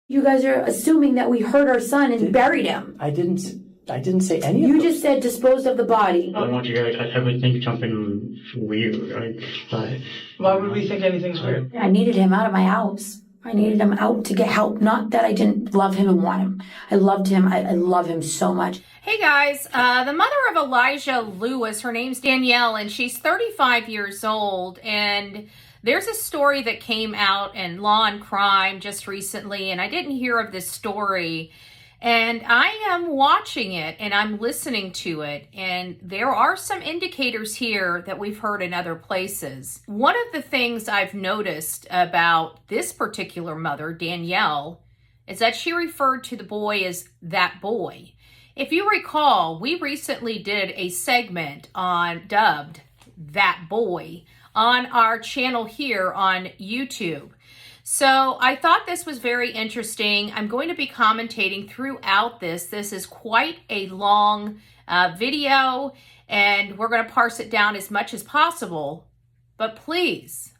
You guys are assuming that we hurt our son and buried him. I didn't say any of You those. just said disposed of the body. I don't want you guys to ever think something weird. Why would we think anything's weird? I needed him out of my house. I needed him out to get help. Not that I didn't love him and want him. I loved him. I love him so much. Hey guys, the mother of Elijah Lewis, her name's Danielle, and she's 35 years old. And there's a story that came out in Law and Crime just recently, and I didn't hear of this story. And I am watching it and I'm listening to it, and there are some indicators here that we've heard in other places. One of the things I've noticed about this particular mother, Danielle, is that she referred to the boy as that boy. If you recall, we recently did a segment dubbed That Boy on our channel here on YouTube. So I thought this was very interesting. I'm going to be commentating throughout this. This is quite a long video, and we're going to parse it down as much as possible. But please,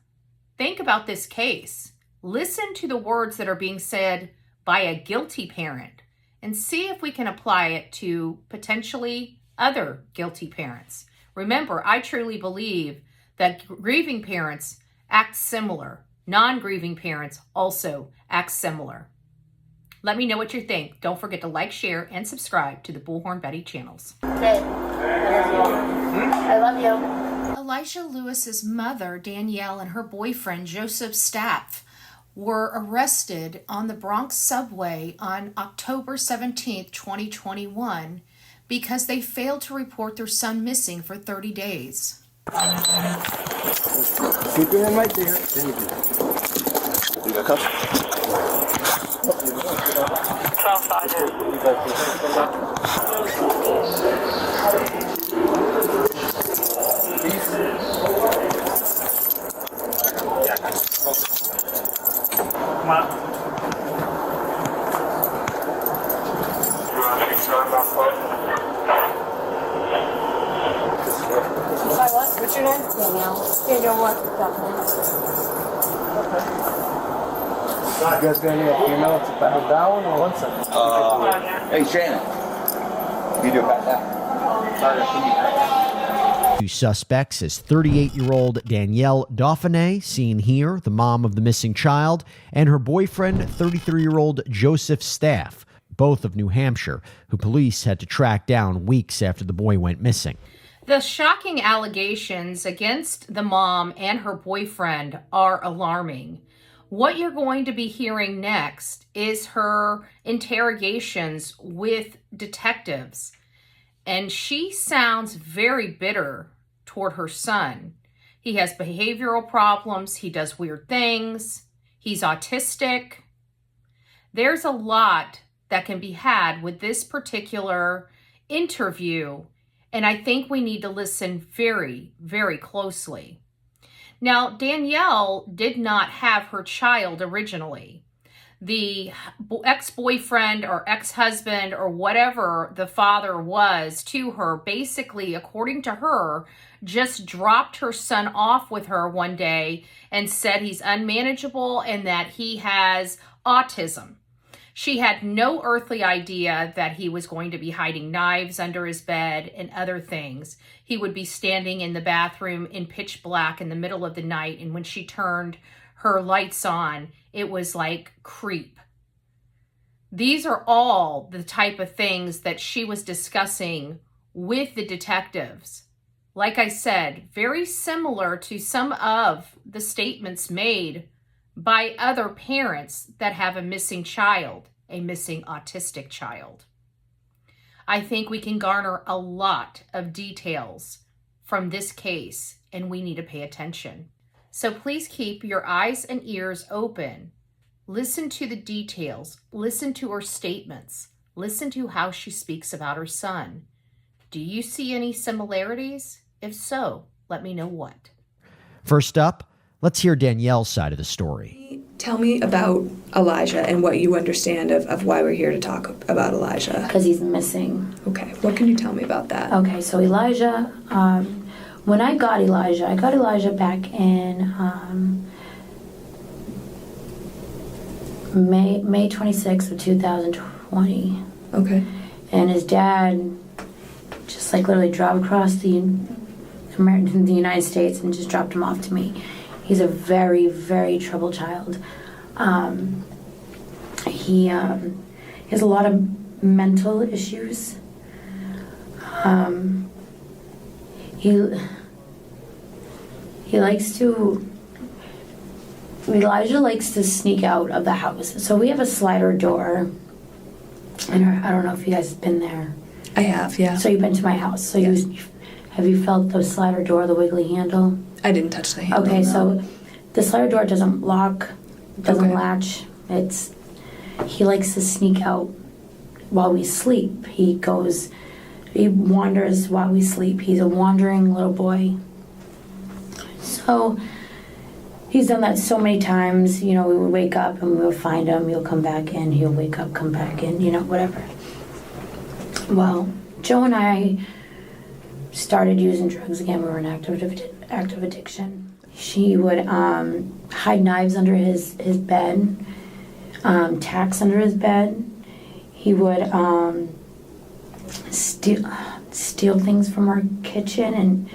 think about this case. Listen to the words that are being said by a guilty parent and see if we can apply it to potentially other guilty parents. Remember, I truly believe that grieving parents act similar. Non-grieving parents also act similar. Let me know what you think. Don't forget to like, share, and subscribe to the Bullhorn Betty channels. I love you. Elijah Lewis's mother, Danielle, and her boyfriend, Joseph Staff, were arrested on the Bronx subway on October 17th, 2021, because they failed to report their son missing for 30 days. Keep your hand right there. There you go. You got cuffs? Come on. What's your name? Danielle. Danielle what? You guys got any female to battle down or one second? Hey, Shannon. You do about that. Two suspects is 38-year-old Danielle Dauphiné, seen here, the mom of the missing child, and her boyfriend, 33-year-old Joseph Staff, both of New Hampshire, who police had to track down weeks after the boy went missing. The shocking allegations against the mom and her boyfriend are alarming. What you're going to be hearing next is her interrogations with detectives. And she sounds very bitter toward her son. He has behavioral problems. He does weird things. He's autistic. There's a lot that can be had with this particular interview, and I think we need to listen very, very closely. Now, Danielle did not have her child originally. The ex-boyfriend or ex-husband or whatever the father was to her, basically, according to her, just dropped her son off with her one day and said he's unmanageable and that he has autism. She had no earthly idea that he was going to be hiding knives under his bed and other things. He would be standing in the bathroom in pitch black in the middle of the night, and when she turned her lights on, it was like creep. These are all the type of things that she was discussing with the detectives. Like I said, very similar to some of the statements made by other parents that have a missing child, a missing autistic child. I think we can garner a lot of details from this case, and we need to pay attention. So please keep your eyes and ears open. Listen to the details. Listen to her statements. Listen to how she speaks about her son. Do you see any similarities? If so, let me know what. First up, let's hear Danielle's side of the story. Tell me about Elijah and what you understand of why we're here to talk about Elijah. Because he's missing. Okay, what can you tell me about that? Okay, so Elijah, when I got Elijah back in May 26th of 2020. Okay. And his dad just like literally drove across the United States and just dropped him off to me. He's a very, very troubled child. He has a lot of mental issues. Elijah likes to sneak out of the house. So we have a slider door. And I don't know if you guys have been there. I have, yeah. So you've been to my house. So Yes. have you felt the slider door, the wiggly handle? I didn't touch the handle. Okay, no. so the slider door doesn't lock, doesn't Okay. latch. He likes to sneak out while we sleep. He wanders while we sleep. He's a wandering little boy. So he's done that so many times. We would wake up and we would find him. He'll come back in. He'll wake up, come back in, whatever. Well, Joe and I started using drugs again. We were in active addiction. She would hide knives under his bed, tacks under his bed. He would steal things from our kitchen, and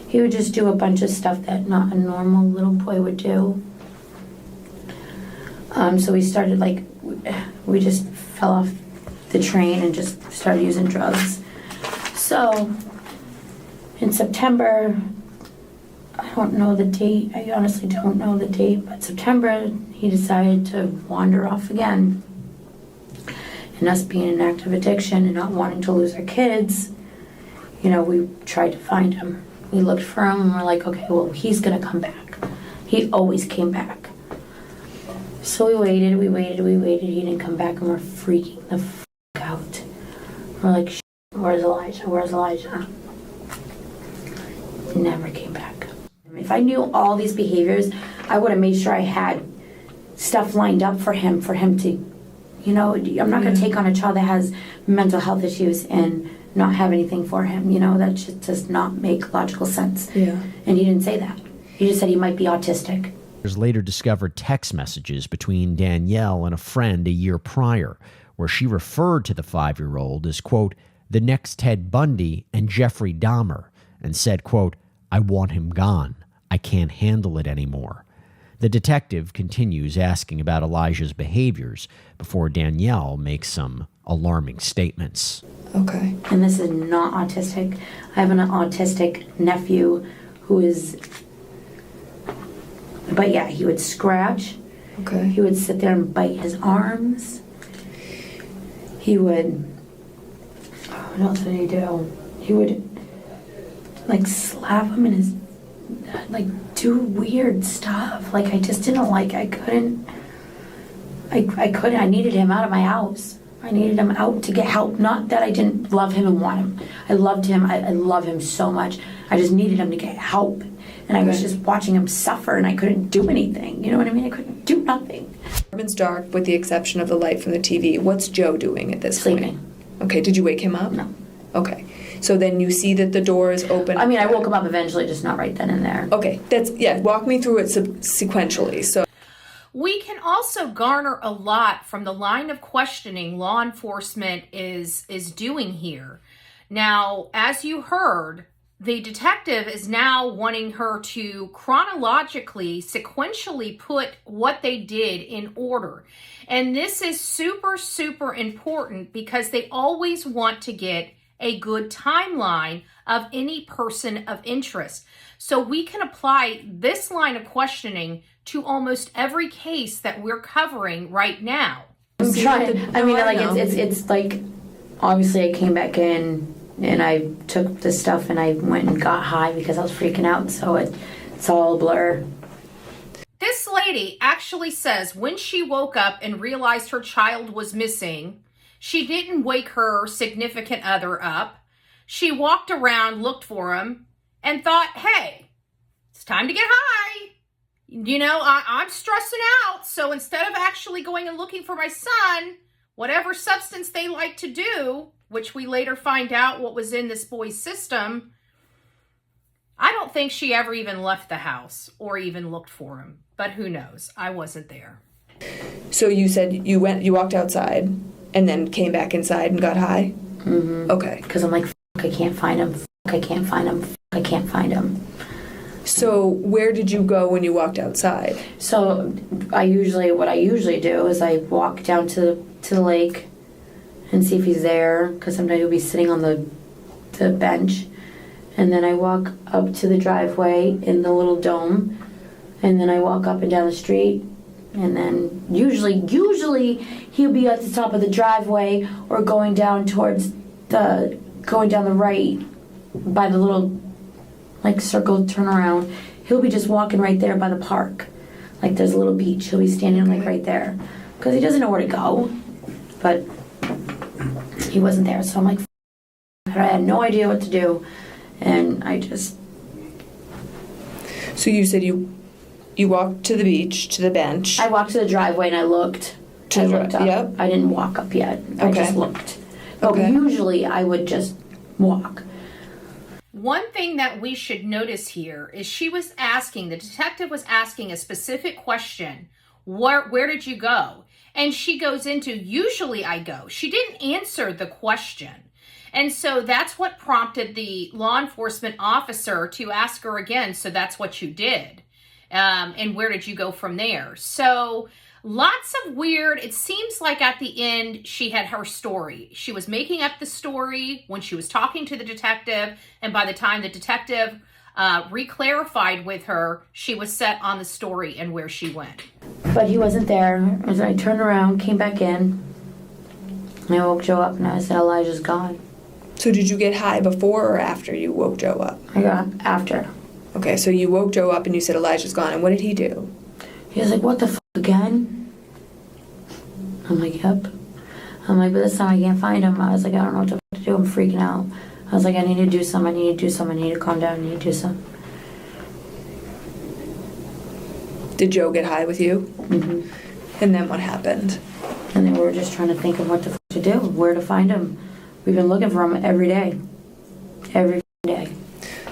he would just do a bunch of stuff that not a normal little boy would do. So we started we just fell off the train and just started using drugs. So in September, I don't know the date, I honestly don't know the date, but September he decided to wander off again. And us being in active addiction and not wanting to lose our kids, we tried to find him. We looked for him and we're like, okay, well, he's gonna come back. He always came back. So we waited, he didn't come back, and we're freaking the f*** out. We're like, where's Elijah? Never came back. If I knew all these behaviors, I would have made sure I had stuff lined up for him to, I'm not gonna take on a child that has mental health issues and not have anything for him. That just does not make logical sense. Yeah. And he didn't say that. He just said he might be autistic. Later discovered text messages between Danielle and a friend a year prior, where she referred to the 5-year-old as, quote, the next Ted Bundy and Jeffrey Dahmer, and said, quote, I want him gone. I can't handle it anymore. The detective continues asking about Elijah's behaviors before Danielle makes some alarming statements. Okay. And this is not autistic. I have an autistic nephew who is, but yeah, he would scratch. Okay. He would sit there and bite his arms. He would, what else did he do? He would slap him in his, do weird stuff. I just didn't I couldn't, I needed him out of my house. I needed him out to get help. Not that I didn't love him and want him. I loved him. I love him so much. I just needed him to get help. And I was just watching him suffer, and I couldn't do anything. You know what I mean? I couldn't do nothing. The apartment's dark with the exception of the light from the TV. What's Joe doing at this Sleeping. point? Okay, did you wake him up? No. Okay. So then you see that the door is open. I mean, I woke him up eventually, just not right then and there. Okay, walk me through it sequentially. So We can also garner a lot from the line of questioning law enforcement is doing here. Now, as you heard, the detective is now wanting her to chronologically, sequentially put what they did in order. And this is super, super important because they always want to get a good timeline of any person of interest. So we can apply this line of questioning to almost every case that we're covering right now. I'm trying. It's like, obviously I came back in and I took the stuff and I went and got high because I was freaking out. So it's all a blur. This lady actually says when she woke up and realized her child was missing, she didn't wake her significant other up. She walked around, looked for him, and thought, hey, it's time to get high. I'm stressing out. So instead of actually going and looking for my son, whatever substance they like to do, which we later find out what was in this boy's system, I don't think she ever even left the house or even looked for him. but who knows? I wasn't there. So you said you walked outside and then came back inside and got high? Mm-hmm. Okay. Because I'm like, I can't find him. I can't find him. I can't find him. So where did you go when you walked outside? So what I usually do is I walk down to the lake and see if he's there, because sometimes he'll be sitting on the bench. And then I walk up to the driveway in the little dome, and then I walk up and down the street, and then usually he'll be at the top of the driveway or going down the right by the little like circle turnaround. He'll be just walking right there by the park, like there's a little beach. He'll be standing like right there because he doesn't know where to go, but he wasn't there. So I'm like, I had no idea what to do, and I just. So you said you walked to the beach, to the bench. I walked to the driveway and I looked. I looked up. Yep. I didn't walk up yet. I Okay. just looked. But Okay. usually I would just walk. One thing that we should notice here is the detective was asking a specific question. Where did you go? And she goes into, usually I go. She didn't answer the question. And so that's what prompted the law enforcement officer to ask her again, so that's what you did. And where did you go from there? So lots of weird, it seems like at the end she had her story. She was making up the story when she was talking to the detective, and by the time the detective reclarified with her, she was set on the story and where she went. But he wasn't there. As I turned around, came back in, and I woke Joe up and I said, Elijah's gone. So did you get high before or after you woke Joe up? I got after. Okay, so you woke Joe up and you said Elijah's gone, and what did he do? He was like, what the f*** again? I'm like, yep. I'm like, but this time I can't find him. I was like, I don't know what the f*** to do. I'm freaking out. I was like, I need to do something. I need to do something. I need to calm down. I need to do something. Did Joe get high with you? Mm-hmm. And then what happened? And then we were just trying to think of what the f*** to do, where to find him. We've been looking for him every day. Every day.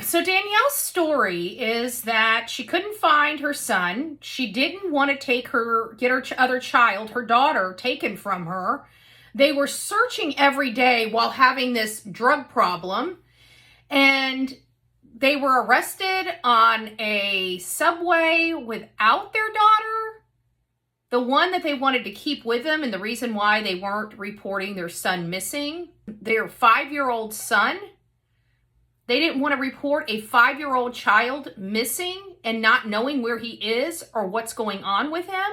So Danielle's story is that she couldn't find her son. She didn't want to get her other child, her daughter, taken from her. They were searching every day while having this drug problem. And they were arrested on a subway without their daughter. The one that they wanted to keep with them, and the reason why they weren't reporting their son missing, their 5-year-old son. They didn't want to report a 5-year-old child missing and not knowing where he is or what's going on with him.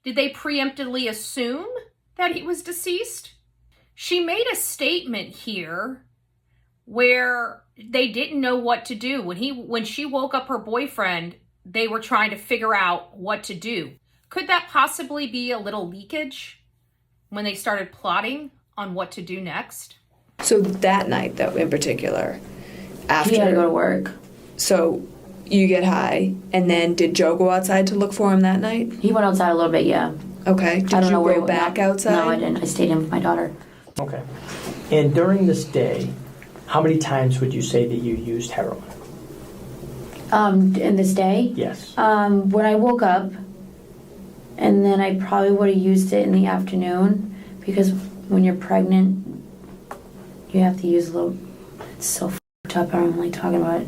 Did they preemptively assume that he was deceased? She made a statement here where they didn't know what to do. When she woke up her boyfriend, they were trying to figure out what to do. Could that possibly be a little leakage when they started plotting on what to do next? So that night, though, in particular, after... He had to go to work. So you get high, and then did Joe go outside to look for him that night? He went outside a little bit, yeah. Okay. Did you go back outside? No, I didn't. I stayed in with my daughter. Okay. And during this day, how many times would you say that you used heroin? In this day? Yes. When I woke up, and then I probably would have used it in the afternoon, because when you're pregnant, you have to use a little. It's so f***ed up. I don't like talking about it.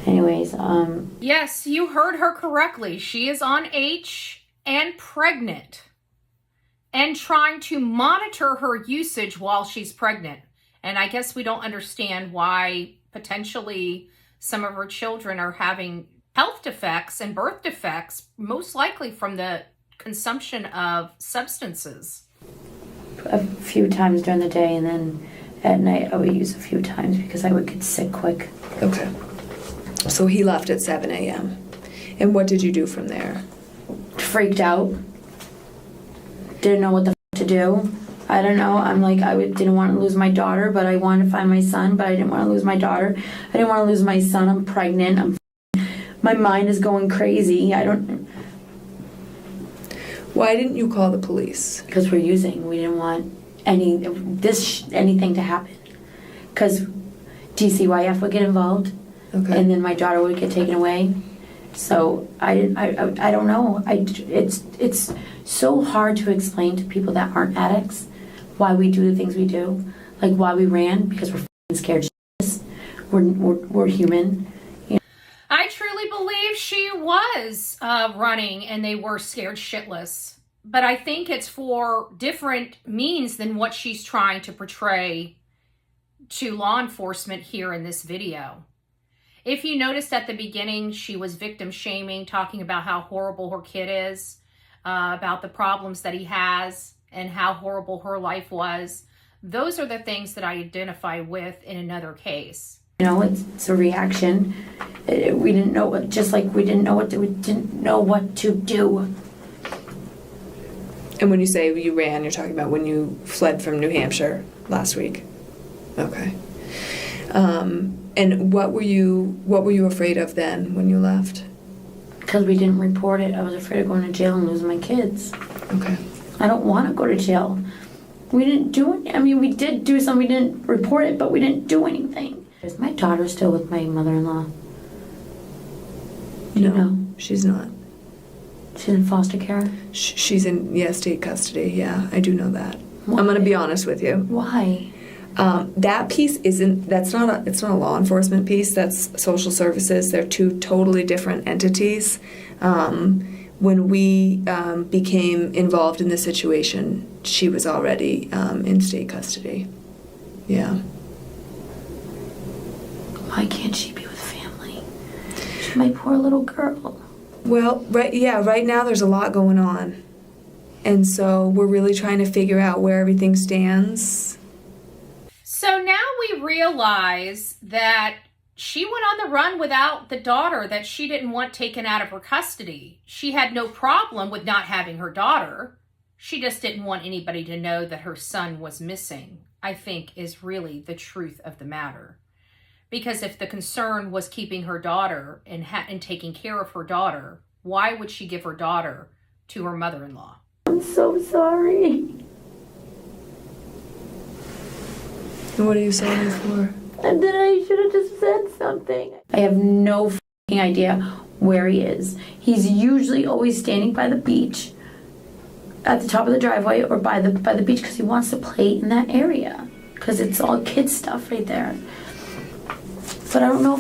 Anyways, Yes, you heard her correctly. She is on H and pregnant and trying to monitor her usage while she's pregnant. And I guess we don't understand why potentially some of her children are having health defects and birth defects, most likely from the consumption of substances. a few times during the day, and then at night I would use a few times because I would get sick quick. Okay. So he left at 7 a.m. And what did you do from there? Freaked out. Didn't know what the f*** to do. I don't know. I'm like, didn't want to lose my daughter, but I wanted to find my son, but I didn't want to lose my daughter. I didn't want to lose my son. I'm pregnant. My mind is going crazy. Why didn't you call the police? Because we didn't want anything to happen. Because DCYF would get involved, Okay. and then my daughter would get taken away, So I don't know. It's so hard to explain to people that aren't addicts why we do the things we do, like why we ran, because we're scared shitless. We're human. You know? I truly believe she was running and they were scared shitless. But I think it's for different means than what she's trying to portray to law enforcement here in this video. If you noticed at the beginning, she was victim shaming, talking about how horrible her kid is, about the problems that he has, and how horrible her life was. Those are the things that I identify with in another case. You know, it's a reaction. We didn't know what, just like we didn't know what to do. And when you say you ran, you're talking about when you fled from New Hampshire last week. Okay. And what were you afraid of then when you left? Because we didn't report it. I was afraid of going to jail and losing my kids. Okay. I don't want to go to jail. We didn't do it. I mean, we did do something. We didn't report it, but we didn't do anything. Is my daughter still with my mother-in-law? No, she's not. She's in foster care? She's in, state custody. Yeah, I do know that. Why? I'm going to be honest with you. Why? That piece it's not a law enforcement piece, that's social services. They're two totally different entities. When we became involved in this situation, she was already in state custody. Yeah. Why can't she be with family? She's my poor little girl. Well, right now there's a lot going on. And so we're really trying to figure out where everything stands. So now we realize that she went on the run without the daughter that she didn't want taken out of her custody. She had no problem with not having her daughter. She just didn't want anybody to know that her son was missing, I think is really the truth of the matter. Because if the concern was keeping her daughter and taking care of her daughter, why would she give her daughter to her mother-in-law? I'm so sorry. What are you sorry for? And then I should have just said something. I have no f***ing idea where he is. He's usually always standing by the beach, at the top of the driveway, or by the beach, because he wants to play in that area, because it's all kid stuff right there. But I don't know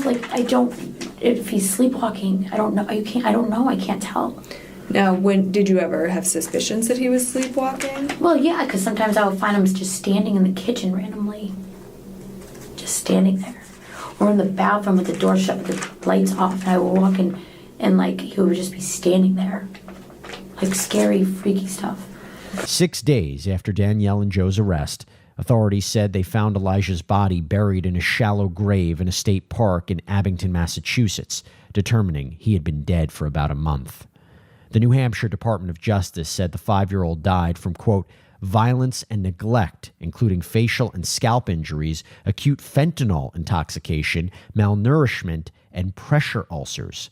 if he's sleepwalking. I don't know. I don't know. I can't tell. Now, did you ever have suspicions that he was sleepwalking? Well, yeah, because sometimes I would find him just standing in the kitchen randomly. Just standing there. Or in the bathroom with the door shut with the lights off, and I would walk in and like he would just be standing there. Like scary, freaky stuff. 6 days after Danielle and Joe's arrest, authorities said they found Elijah's body buried in a shallow grave in a state park in Abington, Massachusetts, determining he had been dead for about a month. The New Hampshire Department of Justice said the 5-year-old died from, quote, violence and neglect, including facial and scalp injuries, acute fentanyl intoxication, malnourishment, and pressure ulcers.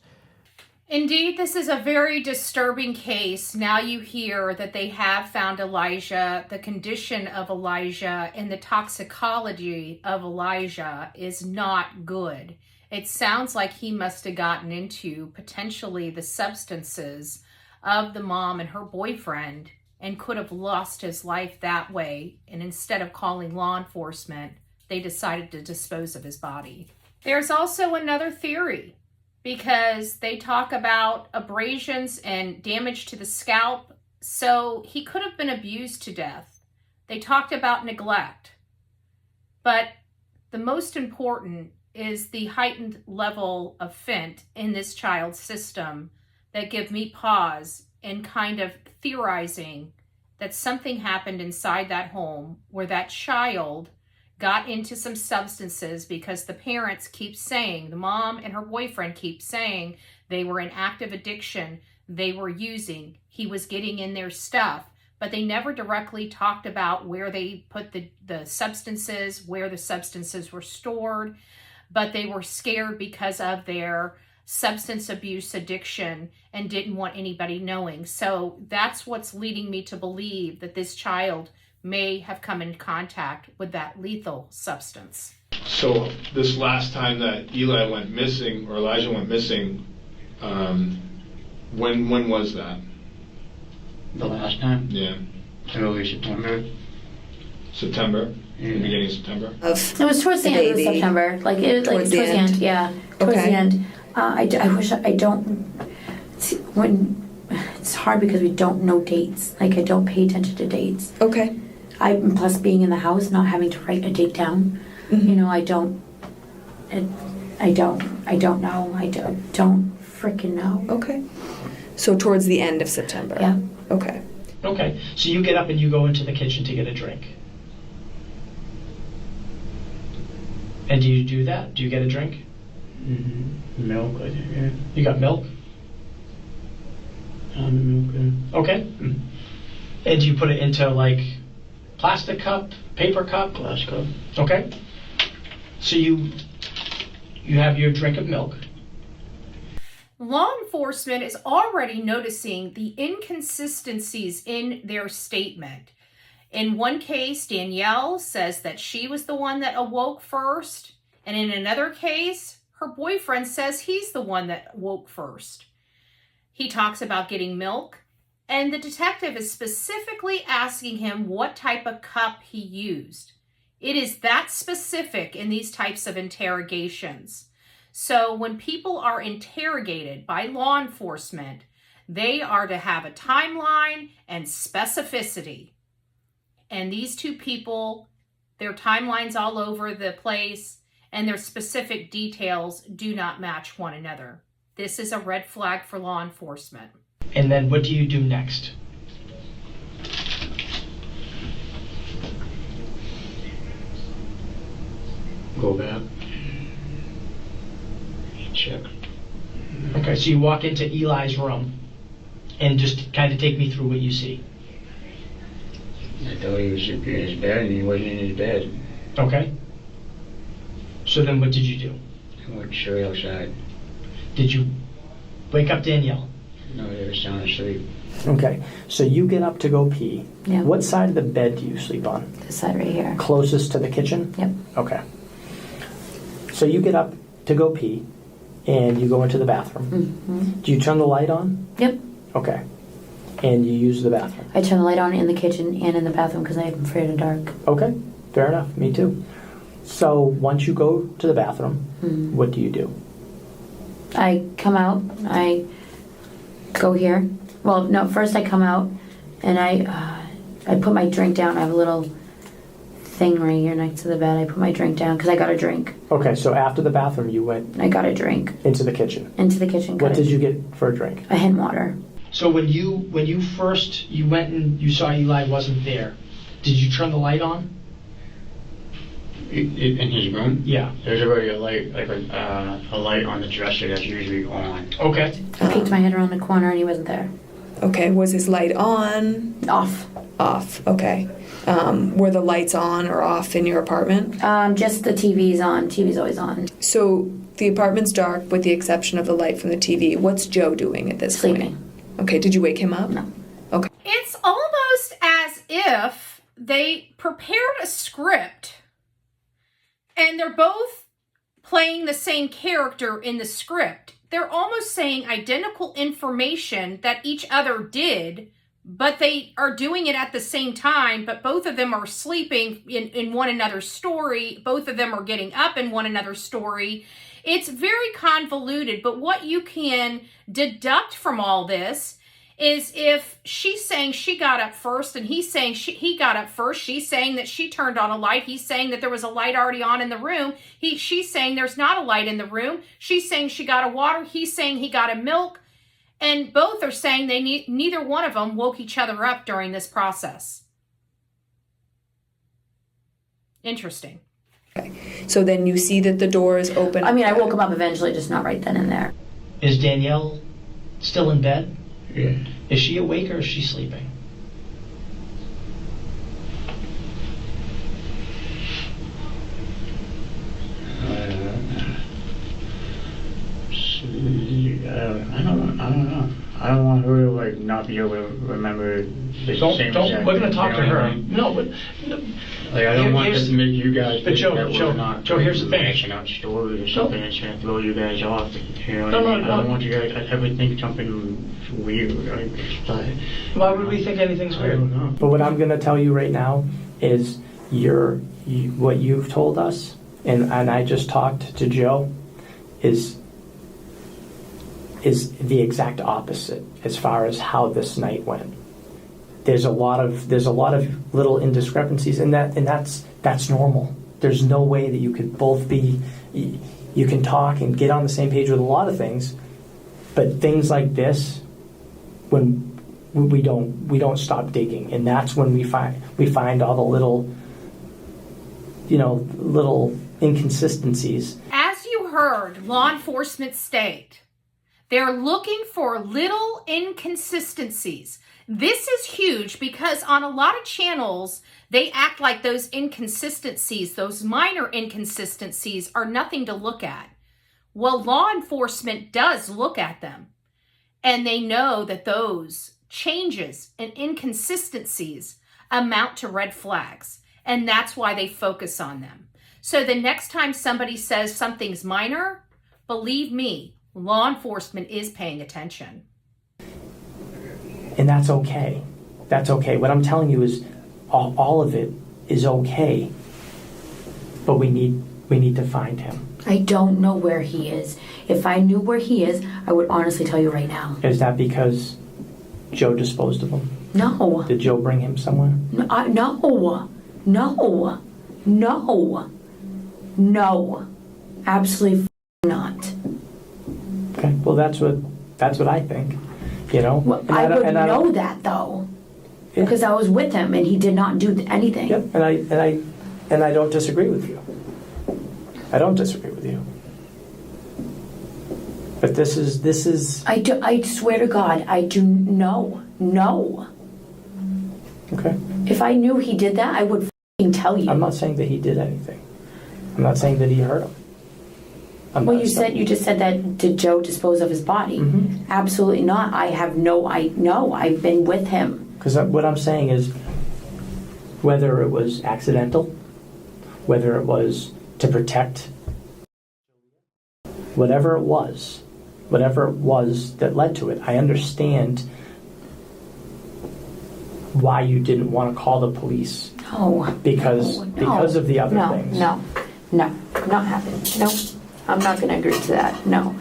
Indeed, this is a very disturbing case. Now you hear that they have found Elijah, the condition of Elijah, and the toxicology of Elijah is not good. It sounds like he must have gotten into potentially the substances of the mom and her boyfriend and could have lost his life that way. And instead of calling law enforcement, they decided to dispose of his body. There's also another theory, because they talk about abrasions and damage to the scalp. So he could have been abused to death. They talked about neglect. But the most important is the heightened level of fent in this child's system that give me pause and kind of theorizing that something happened inside that home where that child got into some substances, because the parents keep saying, the mom and her boyfriend keep saying they were in active addiction, they were using, he was getting in their stuff, but they never directly talked about where they put the substances, where the substances were stored, but they were scared because of their substance abuse addiction and didn't want anybody knowing. So that's what's leading me to believe that this child may have come in contact with that lethal substance. So this last time that Elijah went missing, When was that? The last time? Yeah. Early September. September? Yeah. The beginning of September? It was towards the end of September. Like it was like Towards towards the the end. end? Yeah, towards Okay. the end. I wish I don't. See, when it's hard because we don't know dates. Like I don't pay attention to dates. Okay. Plus being in the house, not having to write a date down. Mhm. You know, I don't know. I don't freaking know. Okay. So towards the end of September. Yeah. Okay. Okay, so you get up and you go into the kitchen to get a drink. And do you do that? Do you get a drink? Mm-hmm. Milk, I think, yeah. You got milk? Milk, yeah. Okay. And do you put it into like plastic cup, paper cup? Glass cup. Okay. So you have your drink of milk. Law enforcement is already noticing the inconsistencies in their statement. In one case, Danielle says that she was the one that awoke first, and in another case, her boyfriend says he's the one that woke first. He talks about getting milk, and the detective is specifically asking him what type of cup he used. It is that specific in these types of interrogations. So when people are interrogated by law enforcement, they are to have a timeline and specificity. And these two people, their timelines all over the place and their specific details do not match one another. This is a red flag for law enforcement. And then what do you do next? Go back. Check. Okay, so you walk into Eli's room and just kind of take me through what you see. I thought he was in his bed and he wasn't in his bed. Okay. So then what did you do? I went straight outside. Did you wake up Danielle? No, they were sound asleep. Okay, so you get up to go pee. Yeah. What side of the bed do you sleep on? This side right here. Closest to the kitchen? Yep. Okay. So you get up to go pee and you go into the bathroom. Mm-hmm. Do you turn the light on? Yep. Okay. And you use the bathroom? I turn the light on in the kitchen and in the bathroom because I'm afraid of dark. Okay, fair enough. Me too. So once you go to the bathroom, what do you do? I come out. I go here. Well, no. First, I come out and I put my drink down. I have a little thing right here next to the bed. I put my drink down because I got a drink. Okay, so after the bathroom, you went I got a drink into the kitchen. into the kitchen. What did you get for a drink? A hint water. So when you first you went and you saw Eli wasn't there, did you turn the light on? In his room? Yeah. There's already a light, like a light on the dresser that's usually on. Okay. I peeked my head around the corner and he wasn't there. Okay. Was his light on? Off. Off. Okay. Were the lights on or off in your apartment? Just the TV's on. TV's always on. So the apartment's dark with the exception of the light from the TV. What's Joe doing at this Sleeping. point? Okay. Did you wake him up? No. Okay. It's almost as if they prepared a script and they're both playing the same character in the script. They're almost saying identical information that each other did, but they are doing it at the same time, but both of them are sleeping in one another's story. Both of them are getting up in one another's story. It's very convoluted, but what you can deduct from all this is if she's saying she got up first and he's saying he got up first, she's saying that she turned on a light, he's saying that there was a light already on in the room, she's saying there's not a light in the room, she's saying she got a water, he's saying he got a milk, and both are saying neither one of them woke each other up during this process. Interesting. Okay. So then you see that the door is open. I mean, I woke him up eventually, just not right then and there. Is Danielle still in bed? Yeah. Is she awake or is she sleeping? I don't know. I don't want her to like not be able to remember the same Don't. exact We're gonna thing, talk you to know what her. I mean? No, but Like, I don't want this to make you guys But think Joe, that Joe, we're not Joe, here's the thing. mashing out stories or something that's going to throw you guys off. You know what No, I no, mean? I no. don't want you guys to ever think something weird. Right? But, Why would we think anything's I don't weird? know. But what I'm going to tell you right now is what you've told us, and I just talked to Joe, is the exact opposite as far as how this night went. There's a lot of little indiscrepancies, and that's normal. There's no way that you could both be. You can talk and get on the same page with a lot of things, but things like this, when we don't stop digging, and that's when we find all the little inconsistencies. As you heard law enforcement state, they're looking for little inconsistencies. This is huge because on a lot of channels, they act like those inconsistencies, those minor inconsistencies, are nothing to look at. Well, law enforcement does look at them, and they know that those changes and inconsistencies amount to red flags, and that's why they focus on them. So the next time somebody says something's minor, believe me, law enforcement is paying attention. And that's okay. That's okay. What I'm telling you is all of it is okay, but we need to find him. I don't know where he is. If I knew where he is, I would honestly tell you right now. Is that because Joe disposed of him? No. Did Joe bring him somewhere? No. Absolutely not. Okay. Well, that's what I think. You know. Well, And I would don't- know that though, Yeah. because I was with him and he did not do anything. Yep. And I don't disagree with you. I don't disagree with you. But this is. I swear to God, I do no. Okay. If I knew he did that, I would f***ing tell you. I'm not saying that he did anything. I'm not saying that he hurt him. Well, you just said that, did Joe dispose of his body? Mm-hmm. Absolutely not. I have I've been with him. Because what I'm saying is, whether it was accidental, whether it was to protect, whatever it was that led to it, I understand why you didn't want to call the police. No. Because of the other things. No, not happening. Nope. I'm not going to agree to that. No.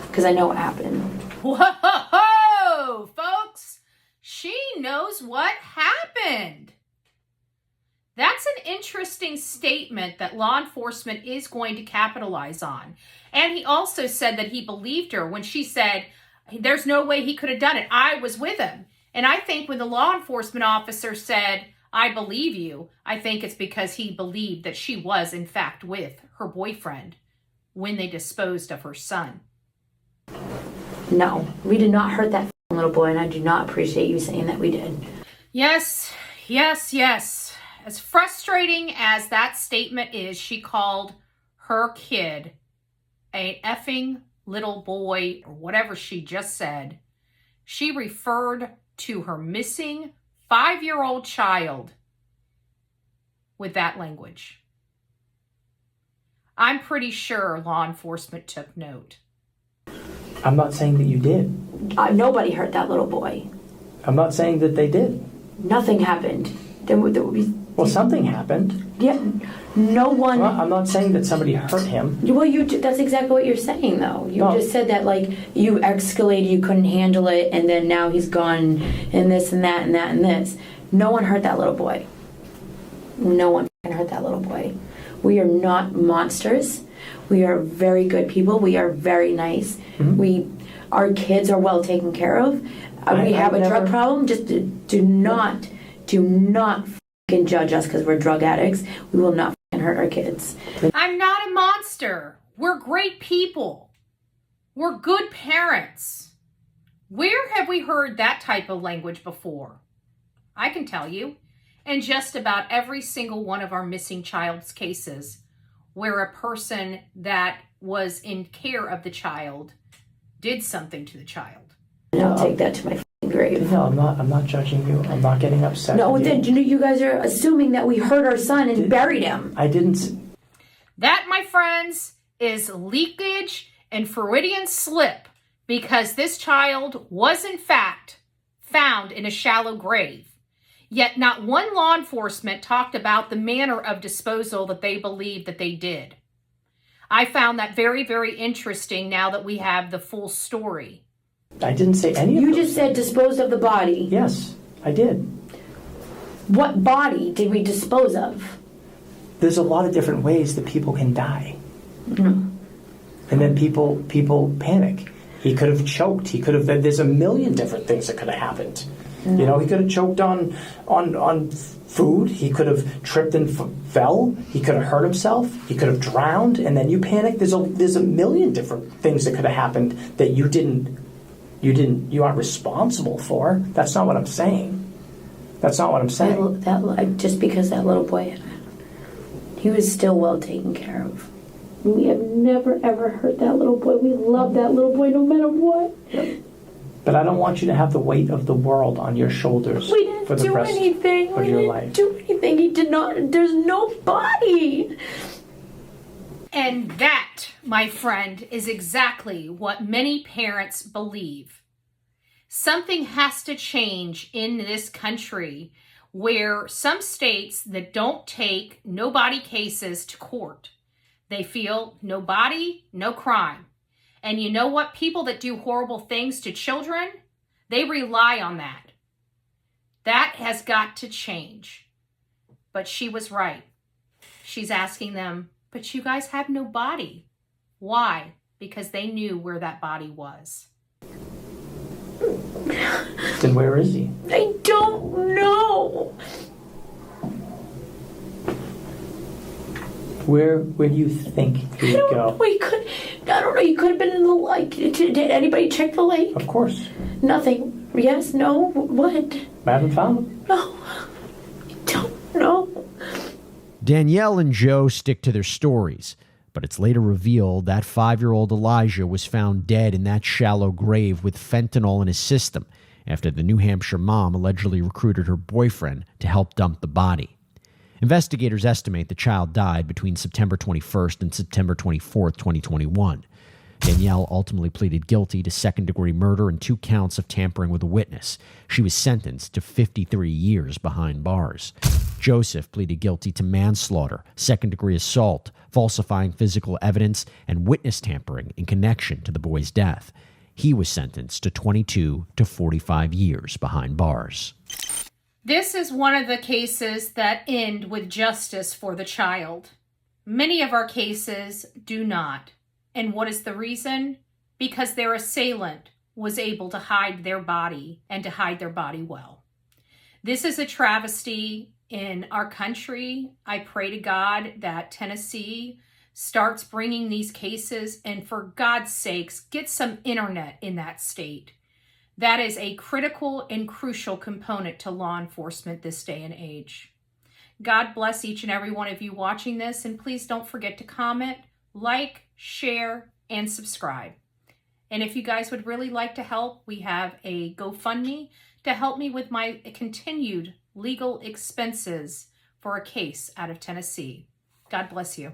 Because I know what happened. Whoa, folks! She knows what happened. That's an interesting statement that law enforcement is going to capitalize on. And he also said that he believed her when she said, there's no way he could have done it. I was with him. And I think when the law enforcement officer said, I believe you, I think it's because he believed that she was, in fact, with her boyfriend when they disposed of her son. No, we did not hurt that little boy, and I do not appreciate you saying that we did. Yes. As frustrating as that statement is, she called her kid a effing little boy, or whatever she just said. She referred to her missing 5-year-old child with that language. I'm pretty sure law enforcement took note. I'm not saying that you did. Nobody hurt that little boy. I'm not saying that they did. Nothing happened. There would be. Well, something happened. Yeah, no one. Well, I'm not saying that somebody hurt him. Well, that's exactly what you're saying, though. You No. just said that, like, you escalated, you couldn't handle it, and then now he's gone, and this and that and that and this. No one hurt that little boy. No one hurt that little boy. We are not monsters. We are very good people. We are very nice. Mm-hmm. Our kids are well taken care of. We have a drug problem. Just do not f***ing judge us because we're drug addicts. We will not f***ing hurt our kids. I'm not a monster. We're great people. We're good parents. Where have we heard that type of language before? I can tell you. In just about every single one of our missing child's cases, where a person that was in care of the child did something to the child. And I'll take that to my f***ing grave. Danielle, I'm not judging you. I'm not getting upset. No, with then you guys are assuming that we hurt our son and buried him. I didn't. That, my friends, is leakage and Freudian slip, because this child was in fact found in a shallow grave. Yet not one law enforcement talked about the manner of disposal that they believed that they did. I found that very, very interesting now that we have the full story. I didn't say any of You those just said disposed of the body. Yes, I did. What body did we dispose of? There's a lot of different ways that people can die. No. And then people panic. He could have choked. He could have. There's a million different things that could have happened. You know, he could have choked on food. He could have tripped and fell. He could have hurt himself. He could have drowned. And then you panic. There's a million different things that could have happened that you aren't responsible for. That's not what I'm saying. That's not what I'm saying. Just because that little boy, he was still well taken care of. We have never ever hurt that little boy. We love that little boy no matter what. But I don't want you to have the weight of the world on your shoulders We didn't for the do rest anything. of your life. Do anything. He did not. There's no body. And that, my friend, is exactly what many parents believe. Something has to change in this country where some states that don't take no body cases to court, they feel no body, no crime. And you know what? People that do horrible things to children, they rely on that. That has got to change. But she was right. She's asking them, but you guys have no body. Why? Because they knew where that body was. Then where is he? I don't know. Where do you think he would go? I don't know. He could have been in the lake. Did anybody check the lake? Of course. Nothing. Yes. No. What? I haven't found him. No. I don't know. Danielle and Joe stick to their stories, but it's later revealed that 5-year-old Elijah was found dead in that shallow grave with fentanyl in his system after the New Hampshire mom allegedly recruited her boyfriend to help dump the body. Investigators estimate the child died between September 21st and September 24th, 2021. Danielle ultimately pleaded guilty to second-degree murder and 2 counts of tampering with a witness. She was sentenced to 53 years behind bars. Joseph pleaded guilty to manslaughter, second-degree assault, falsifying physical evidence, and witness tampering in connection to the boy's death. He was sentenced to 22 to 45 years behind bars. This is one of the cases that end with justice for the child. Many of our cases do not. And what is the reason? Because their assailant was able to hide their body and to hide their body well. This is a travesty in our country. I pray to God that Tennessee starts bringing these cases, and for God's sakes, get some internet in that state. That is a critical and crucial component to law enforcement this day and age. God bless each and every one of you watching this, and please don't forget to comment, like, share, and subscribe. And if you guys would really like to help, we have a GoFundMe to help me with my continued legal expenses for a case out of Tennessee. God bless you.